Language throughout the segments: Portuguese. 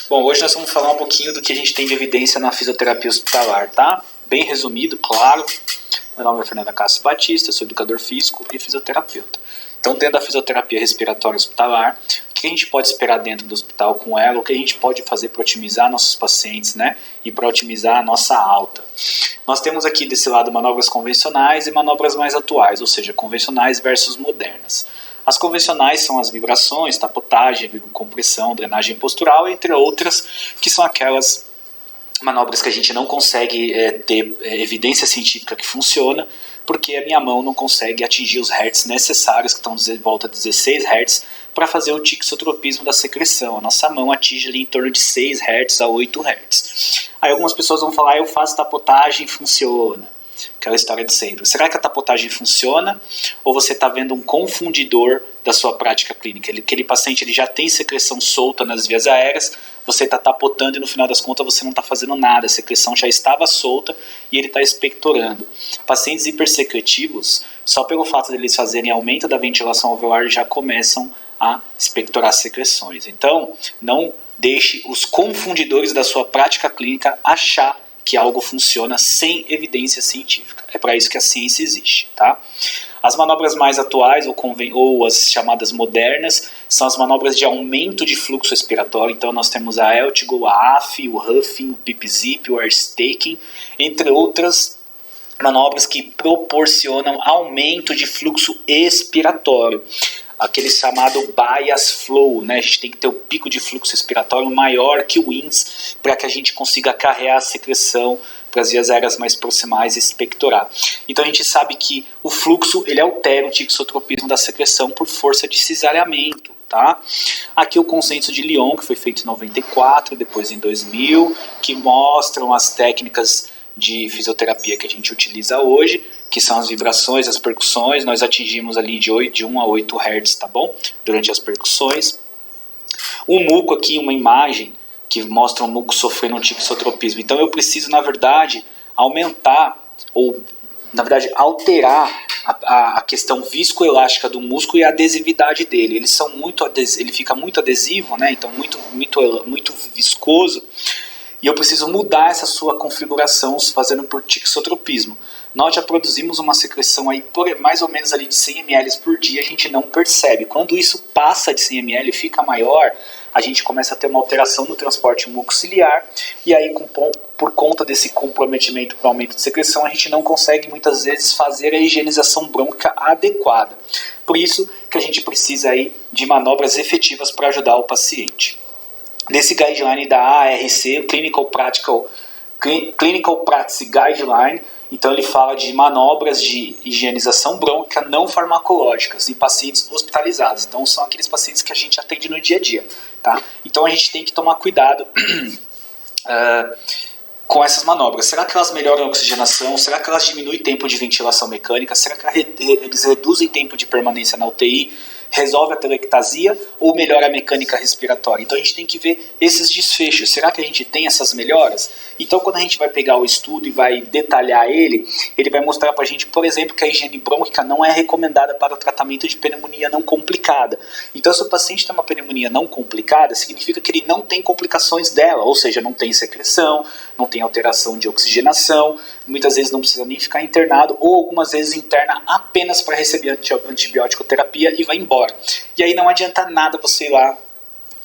Bom, hoje nós vamos falar um pouquinho do que a gente tem de evidência na fisioterapia hospitalar, tá? Bem resumido, claro. Meu nome é Fernando Cássio Batista, sou educador físico e fisioterapeuta. Então, dentro da fisioterapia respiratória hospitalar, o que a gente pode esperar dentro do hospital com ela, o que a gente pode fazer para otimizar nossos pacientes, né? E para otimizar a nossa alta. Nós temos aqui desse lado manobras convencionais e manobras mais atuais, ou seja, convencionais versus modernas. As convencionais são as vibrações, tapotagem, compressão, drenagem postural, entre outras, que são aquelas manobras que a gente não consegue ter evidência científica que funciona, porque a minha mão não consegue atingir os hertz necessários, que estão em volta de 16 hertz, para fazer o tixotropismo da secreção. A nossa mão atinge ali em torno de 6 hertz a 8 hertz. Aí algumas pessoas vão falar, eu faço tapotagem, funciona. Aquela história de sempre. Será que a tapotagem funciona? Ou você está vendo um confundidor da sua prática clínica? Aquele paciente ele já tem secreção solta nas vias aéreas, você está tapotando e no final das contas você não está fazendo nada, a secreção já estava solta e ele está expectorando. Pacientes hipersecretivos, só pelo fato de eles fazerem aumento da ventilação alveolar, já começam a expectorar secreções. Então, não deixe os confundidores da sua prática clínica achar que algo funciona sem evidência científica. É para isso que a ciência existe, tá? As manobras mais atuais, ou as chamadas modernas, são as manobras de aumento de fluxo respiratório. Então nós temos a Eltigo, a AF, o Huffing, o Pip-Zip, o Airstaking, entre outras manobras que proporcionam aumento de fluxo expiratório. Aquele chamado bias flow, né? A gente tem que ter o pico de fluxo respiratório maior que o INS para que a gente consiga carregar a secreção para as vias aéreas mais proximais e expectorar. Então a gente sabe que o fluxo ele altera o tixotropismo da secreção por força de cisalhamento. Tá? Aqui o consenso de Lyon, que foi feito em 94, depois em 2000, que mostram as técnicas de fisioterapia que a gente utiliza hoje, que são as vibrações, as percussões. Nós atingimos ali de 1 a 8 Hz, tá bom? Durante as percussões. O muco aqui, uma imagem que mostra o muco sofrendo um tixotropismo. Então eu preciso, na verdade, aumentar, ou na verdade alterar a questão viscoelástica do músculo e a adesividade dele. Ele fica muito adesivo, né? Então muito viscoso. E eu preciso mudar essa sua configuração fazendo por tixotropismo. Nós já produzimos uma secreção aí por mais ou menos ali de 100 ml por dia, a gente não percebe. Quando isso passa de 100 ml e fica maior, a gente começa a ter uma alteração no transporte mucociliar e aí por conta desse comprometimento para o aumento de secreção, a gente não consegue muitas vezes fazer a higienização brônquica adequada. Por isso que a gente precisa aí de manobras efetivas para ajudar o paciente. Nesse guideline da ARC, o Clinical Practice Guideline, então ele fala de manobras de higienização brônquica não farmacológicas em pacientes hospitalizados. Então são aqueles pacientes que a gente atende no dia a dia. Tá? Então a gente tem que tomar cuidado com essas manobras. Será que elas melhoram a oxigenação? Será que elas diminuem o tempo de ventilação mecânica? Será que eles reduzem o tempo de permanência na UTI? Resolve a telectasia ou melhora a mecânica respiratória? Então a gente tem que ver esses desfechos. Será que a gente tem essas melhoras? Então quando a gente vai pegar o estudo e vai detalhar ele vai mostrar pra gente, por exemplo, que a higiene brônquica não é recomendada para o tratamento de pneumonia não complicada. Então se o paciente tem uma pneumonia não complicada, significa que ele não tem complicações dela, ou seja, não tem secreção, não tem alteração de oxigenação, muitas vezes não precisa nem ficar internado, ou algumas vezes interna apenas para receber antibiótico terapia e vai embora. E aí não adianta nada você ir lá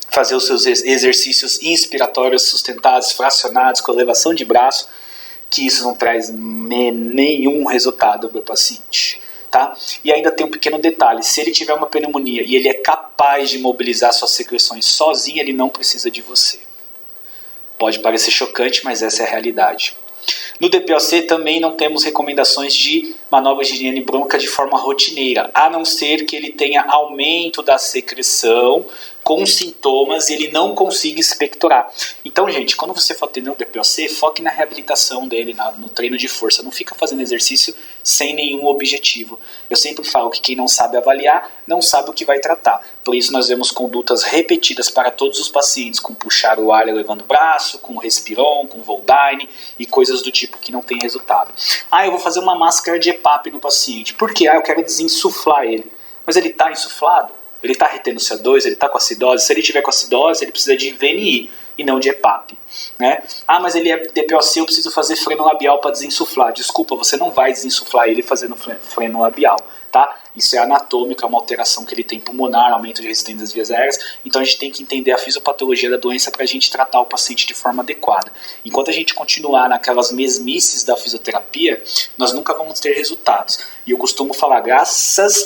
fazer os seus exercícios inspiratórios sustentados, fracionados, com elevação de braço, que isso não traz nenhum resultado para o paciente. Tá? E ainda tem um pequeno detalhe, se ele tiver uma pneumonia e ele é capaz de mobilizar suas secreções sozinho, ele não precisa de você. Pode parecer chocante, mas essa é a realidade. No DPOC também não temos recomendações de manobras de higiene brônquica de forma rotineira, a não ser que ele tenha aumento da secreção com sintomas e ele não consiga expectorar. Então, gente, quando você for atender um DPOC, foque na reabilitação dele, no treino de força. Não fica fazendo exercício sem nenhum objetivo. Eu sempre falo que quem não sabe avaliar, não sabe o que vai tratar. Por isso nós vemos condutas repetidas para todos os pacientes, com puxar o ar elevando o braço, com respiron, com Voldine e coisas do tipo que não tem resultado. Eu vou fazer uma máscara de EPAP no paciente. Por quê? Eu quero desinsuflar ele. Mas ele está insuflado? Ele está retendo CO2, ele está com acidose. Se ele tiver com acidose, ele precisa de VNI e não de EPAP, né? Ah, mas ele é DPOC, eu preciso fazer freno labial para desinsuflar. Desculpa, você não vai desinsuflar ele fazendo freno labial, tá? Isso é anatômico, é uma alteração que ele tem pulmonar, aumento de resistência das vias aéreas. Então a gente tem que entender a fisiopatologia da doença para a gente tratar o paciente de forma adequada. Enquanto a gente continuar naquelas mesmices da fisioterapia, nós nunca vamos ter resultados. E eu costumo falar,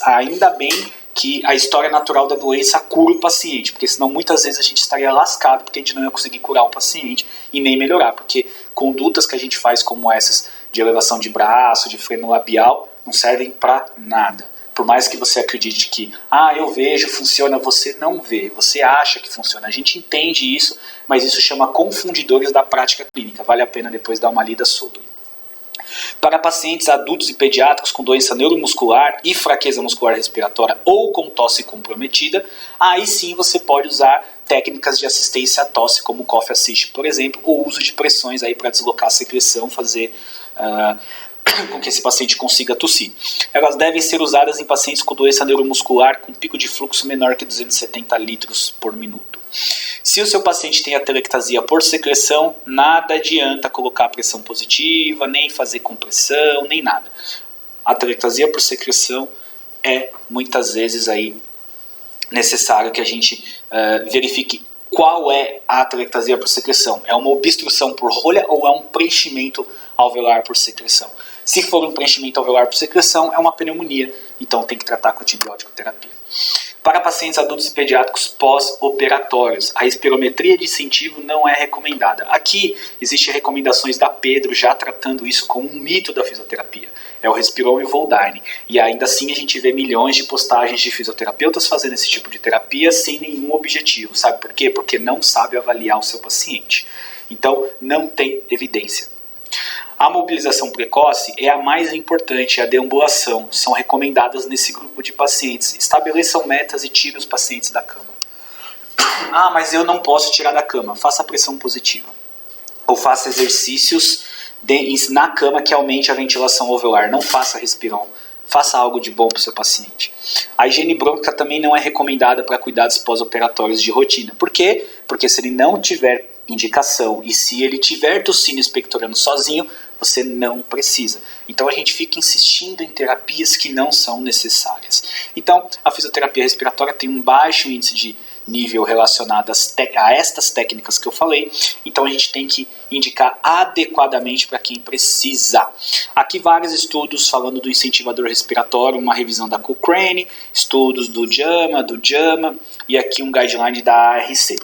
ainda bem que a história natural da doença cura o paciente, porque senão muitas vezes a gente estaria lascado porque a gente não ia conseguir curar o paciente e nem melhorar, porque condutas que a gente faz como essas de elevação de braço, de freno labial, não servem para nada. Por mais que você acredite que, eu vejo, funciona, você não vê, você acha que funciona. A gente entende isso, mas isso chama confundidores da prática clínica. Vale a pena depois dar uma lida sobre. Para pacientes adultos e pediátricos com doença neuromuscular e fraqueza muscular respiratória ou com tosse comprometida, aí sim você pode usar técnicas de assistência à tosse, como o cough assist, por exemplo, ou uso de pressões aí para deslocar a secreção, fazer com que esse paciente consiga tossir. Elas devem ser usadas em pacientes com doença neuromuscular com pico de fluxo menor que 270 litros por minuto. Se o seu paciente tem atelectasia por secreção, nada adianta colocar pressão positiva, nem fazer compressão, nem nada. A atelectasia por secreção é muitas vezes aí necessário que a gente verifique qual é a atelectasia por secreção. É uma obstrução por rolha ou é um preenchimento alveolar por secreção? Se for um preenchimento alveolar por secreção, é uma pneumonia, então tem que tratar com antibiótico terapia. Para pacientes adultos e pediátricos pós-operatórios, a espirometria de incentivo não é recomendada. Aqui existem recomendações da Pedro já tratando isso como um mito da fisioterapia. É o Respiron e o Voldine. E ainda assim a gente vê milhões de postagens de fisioterapeutas fazendo esse tipo de terapia sem nenhum objetivo. Sabe por quê? Porque não sabe avaliar o seu paciente. Então não tem evidência. A mobilização precoce é a mais importante, a deambulação. São recomendadas nesse grupo de pacientes. Estabeleçam metas e tirem os pacientes da cama. Mas eu não posso tirar da cama. Faça pressão positiva. Ou faça exercícios na cama que aumente a ventilação alveolar. Não faça Respiron. Faça algo de bom para o seu paciente. A higiene brônquica também não é recomendada para cuidados pós-operatórios de rotina. Por quê? Porque se ele não tiver indicação e se ele tiver tossindo e expectorando sozinho, você não precisa. Então a gente fica insistindo em terapias que não são necessárias. Então a fisioterapia respiratória tem um baixo índice de nível relacionado a estas técnicas que eu falei, então a gente tem que indicar adequadamente para quem precisa. Aqui vários estudos falando do incentivador respiratório, uma revisão da Cochrane, estudos do JAMA e aqui um guideline da ARC.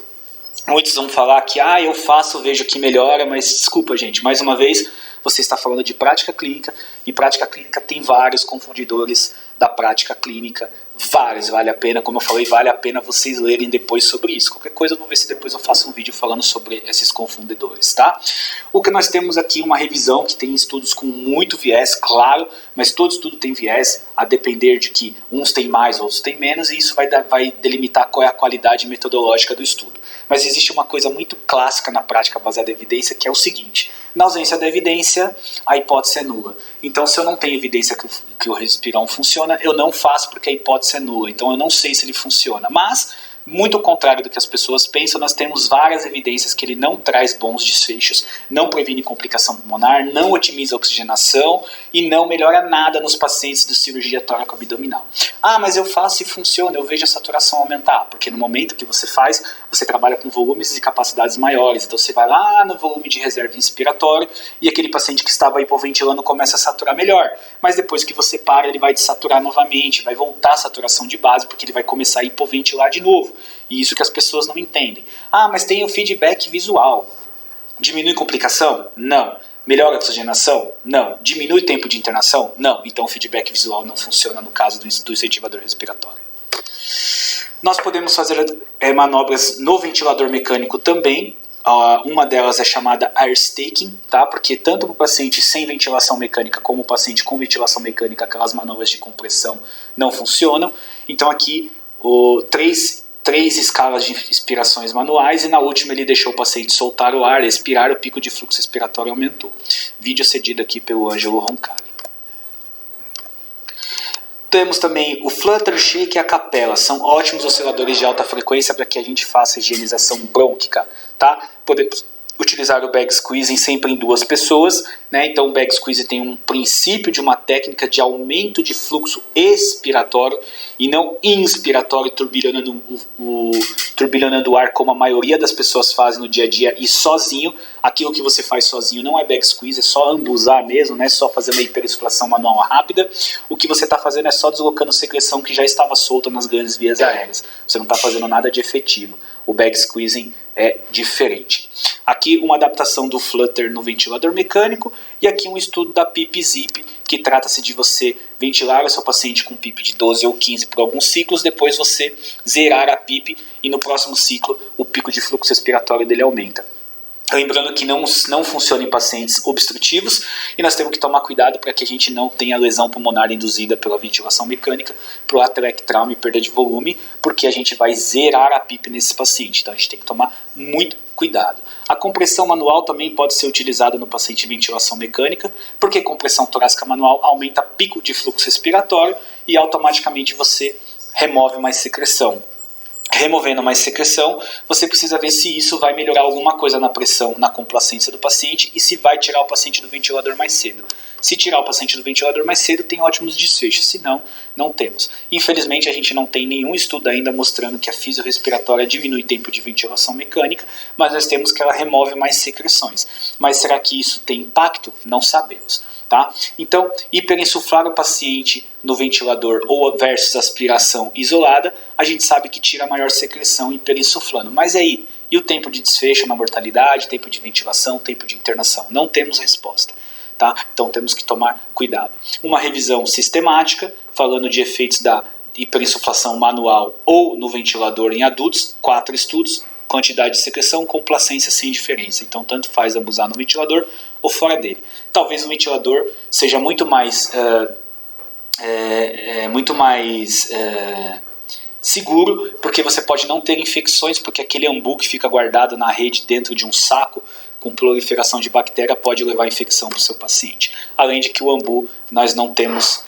Muitos vão falar que eu faço, vejo que melhora, mas desculpa gente, mais uma vez você está falando de prática clínica e prática clínica tem vários confundidores da prática clínica, vários, vale a pena, como eu falei, vale a pena vocês lerem depois sobre isso. Qualquer coisa eu vou ver se depois eu faço um vídeo falando sobre esses confundidores, tá? O que nós temos aqui uma revisão que tem estudos com muito viés, claro, mas todo estudo tem viés, a depender de que uns têm mais, outros têm menos, e isso vai delimitar qual é a qualidade metodológica do estudo. Mas existe uma coisa muito clássica na prática baseada em evidência, que é o seguinte: na ausência da evidência, a hipótese é nula. Então, se eu não tenho evidência que o Respiron funciona, eu não faço porque a hipótese é nula. Então, eu não sei se ele funciona. Mas, muito ao contrário do que as pessoas pensam, nós temos várias evidências que ele não traz bons desfechos, não previne complicação pulmonar, não otimiza a oxigenação e não melhora nada nos pacientes de cirurgia tóraco-abdominal. Mas eu faço e funciona, eu vejo a saturação aumentar, porque no momento que você faz, você trabalha com volumes e capacidades maiores, então você vai lá no volume de reserva inspiratório e aquele paciente que estava hipoventilando começa a saturar melhor, mas depois que você para, ele vai desaturar novamente, vai voltar a saturação de base, porque ele vai começar a hipoventilar de novo. E isso que as pessoas não entendem. Mas tem o feedback visual. Diminui complicação? Não. Melhora a oxigenação? Não. Diminui o tempo de internação? Não. Então o feedback visual não funciona no caso do incentivador respiratório. Nós podemos fazer manobras no ventilador mecânico também. Uma delas é chamada air staking, tá? Porque tanto para o paciente sem ventilação mecânica como o paciente com ventilação mecânica, aquelas manobras de compressão não funcionam. Então aqui três escalas de inspirações manuais e na última ele deixou o paciente soltar o ar, expirar, o pico de fluxo respiratório aumentou. Vídeo cedido aqui pelo Ângelo Roncalli. Temos também o Flutter, Shake e a Capella. São ótimos osciladores de alta frequência para que a gente faça higienização brônquica, tá? Podemos utilizar o bag squeezing sempre em 2 pessoas, né? Então o bag squeezing tem um princípio de uma técnica de aumento de fluxo expiratório e não inspiratório, turbilhonando o ar como a maioria das pessoas fazem no dia a dia e sozinho. Aquilo que você faz sozinho não é bag squeeze, é só ambusar mesmo, né? Só fazer uma hiperinsuflação manual rápida. O que você está fazendo é só deslocando secreção que já estava solta nas grandes vias aéreas. Você não está fazendo nada de efetivo. O bag squeezing é diferente. Aqui uma adaptação do Flutter no ventilador mecânico e aqui um estudo da PIP Zip, que trata-se de você ventilar o seu paciente com PIP de 12 ou 15 por alguns ciclos, depois você zerar a PIP e no próximo ciclo o pico de fluxo respiratório dele aumenta. Lembrando que não funciona em pacientes obstrutivos e nós temos que tomar cuidado para que a gente não tenha lesão pulmonar induzida pela ventilação mecânica, proatrec trauma e perda de volume, porque a gente vai zerar a PIP nesse paciente. Então a gente tem que tomar muito cuidado. A compressão manual também pode ser utilizada no paciente de ventilação mecânica, porque compressão torácica manual aumenta pico de fluxo respiratório e automaticamente você remove mais secreção. Removendo mais secreção, você precisa ver se isso vai melhorar alguma coisa na pressão, na complacência do paciente e se vai tirar o paciente do ventilador mais cedo. Se tirar o paciente do ventilador mais cedo, tem ótimos desfechos, se não, não temos. Infelizmente, a gente não tem nenhum estudo ainda mostrando que a fisiorrespiratória diminui o tempo de ventilação mecânica, mas nós temos que ela remove mais secreções. Mas será que isso tem impacto? Não sabemos. Tá? Então, hiperinsuflar o paciente no ventilador ou versus aspiração isolada, a gente sabe que tira maior secreção hiperinsuflando. Mas aí, e o tempo de desfecho na mortalidade, tempo de ventilação, tempo de internação? Não temos resposta. Tá? Então temos que tomar cuidado. Uma revisão sistemática, falando de efeitos da hiperinsuflação manual ou no ventilador em adultos, 4 estudos, quantidade de secreção, complacência sem diferença. Então tanto faz abusar no ventilador ou fora dele. Talvez o ventilador seja muito mais seguro, porque você pode não ter infecções, porque aquele ambu que fica guardado na rede dentro de um saco com proliferação de bactéria pode levar infecção para o seu paciente. Além de que o ambu, nós não temos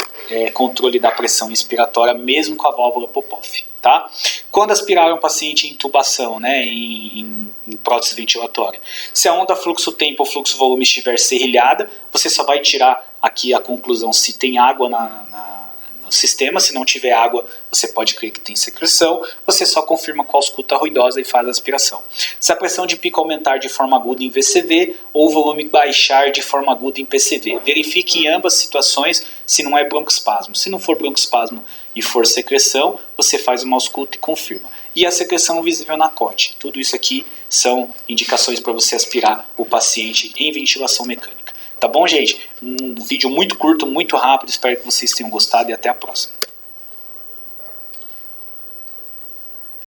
controle da pressão inspiratória, mesmo com a válvula Popov. Tá? Quando aspirar um paciente em intubação, né, em prótese ventilatória, se a onda fluxo-tempo ou fluxo-volume estiver serrilhada, você só vai tirar aqui a conclusão se tem água no sistema. Se não tiver água, você pode crer que tem secreção. Você só confirma com a ausculta ruidosa e faz a aspiração. Se a pressão de pico aumentar de forma aguda em VCV ou o volume baixar de forma aguda em PCV, verifique em ambas situações se não é broncoespasmo. Se não for broncoespasmo e for secreção, você faz uma ausculta e confirma. E a secreção visível na COT. Tudo isso aqui são indicações para você aspirar o paciente em ventilação mecânica. Tá bom, gente? Um vídeo muito curto, muito rápido. Espero que vocês tenham gostado e até a próxima.